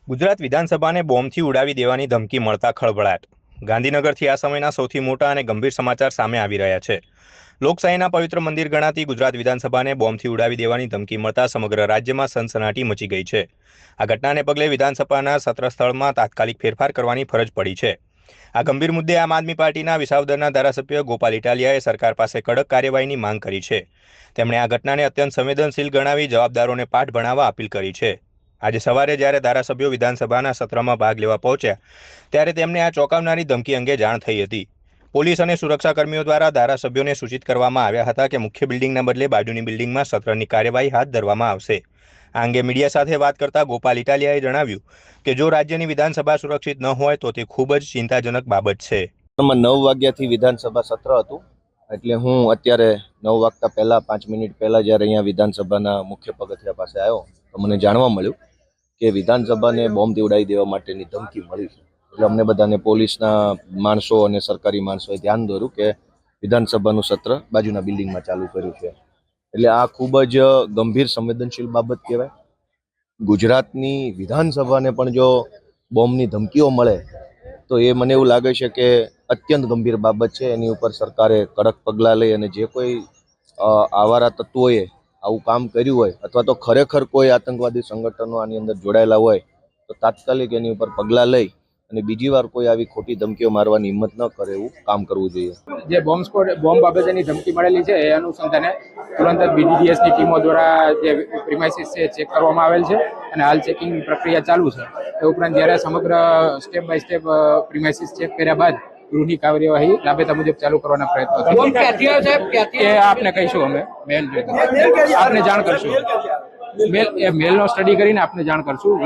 ગુજરાત વિધાનસભાને બોમ્બથી ઉડાવી દેવાની ધમકી મળતા ખળભળાટ. ગાંધીનગરથી આ સમયના સૌથી મોટા અને ગંભીર સમાચાર સામે આવી રહ્યા છે. લોકશાહીના પવિત્ર મંદિર ગણાતી ગુજરાત વિધાનસભાને બોમ્બથી ઉડાવી દેવાની ધમકી મળતા સમગ્ર રાજ્યમાં સનસનાટી મચી ગઈ છે. આ ઘટનાને પગલે વિધાનસભાના સત્ર સ્થળમાં તાત્કાલિક ફેરફાર કરવાની ફરજ પડી છે. આ ગંભીર મુદ્દે આમ આદમી પાર્ટીના વિસાવદરના ધારાસભ્ય ગોપાલ ઇટાલિયાએ સરકાર પાસે કડક કાર્યવાહીની માંગ કરી છે. તેમણે આ ઘટનાને અત્યંત સંવેદનશીલ ગણાવી જવાબદારોને પાઠ ભણાવવા અપીલ કરી છે. આજે સવારે જ્યારે ધારાસભ્યો વિધાનસભાના સત્રમાં ભાગ લેવા પહોંચ્યા ત્યારે તેમને આ ચોંકાવનારી ધમકી અંગે જાણ થઈ હતી. પોલીસ અને સુરક્ષાકર્મીઓ દ્વારા ધારાસભ્યોને સૂચિત કરવામાં આવ્યા હતા કે મુખ્ય બિલ્ડિંગના બદલે બાજુની બિલ્ડિંગમાં સત્રની કાર્યવાહી હાથ ધરવામાં આવશે. આ અંગે મીડિયા સાથે વાત કરતા ગોપાલ ઇટાલિયાએ જણાવ્યું કે જો રાજ્યની વિધાનસભા સુરક્ષિત ન હોય તો તે ખૂબ જ ચિંતાજનક બાબત છે. 9 વાગ્યાથી વિધાનસભા સત્ર હતું, એટલે હું અત્યારે 9 વાગતા પહેલા 5 મિનિટ પહેલા જ્યારે અહીંયા વિધાનસભાના મુખ્ય પગથિયા પાસે આવ્યો તો મને જાણવા મળ્યું કે વિધાનસભાને બોમ્બથી ઉડાવી દેવા માટેની ધમકી મળી છે. એટલે અમને બધાને પોલીસના માણસો અને સરકારી માણસોએ ધ્યાન દોર્યું કે વિધાનસભાનું સત્ર બાજુના બિલ્ડિંગમાં ચાલુ કર્યું છે. એટલે આ ખૂબ જ ગંભીર સંવેદનશીલ બાબત કહેવાય. ગુજરાતની વિધાનસભાને પણ જો બોમ્બની ધમકીઓ મળે તો એ મને એવું લાગે છે કે અત્યંત ગંભીર બાબત છે. એની ઉપર સરકારે કડક પગલાં લઈ અને જે કોઈ આવારા તત્વોએ આવું કામ કર્યું હોય અથવા તો ખરેખર કોઈ આતંકવાદી સંગઠનો આની અંદર જોડાયેલા હોય તો તાત્કાલિક એની ઉપર પગલાં લઈ અને બીજી વાર કોઈ આવી ખોટી ધમકીઓ મારવાની હિંમત ન કરે એવું કામ કરવું જોઈએ. જે બોમ્બ બાબતેની ધમકી મળેલી છે એ અનુસંધાને તુરંત જ BDDSની ટીમો દ્વારા જે પ્રિમાઇસીસ છે ચેક કરવામાં આવેલ છે અને હાલ ચેકિંગ પ્રક્રિયા ચાલુ છે. એ ઉપરાંત જ્યારે સમગ્ર step by step premises check કર્યા બાદ ગૃહની કાર્યવાહી રાબેતા મુજબ ચાલુ કરવાના પ્રયત્નો છે. એ આપને કહીશું, અમે મેલ આપને જાણ કરશું. મેલનો સ્ટડી કરીને આપને જાણ કરશું.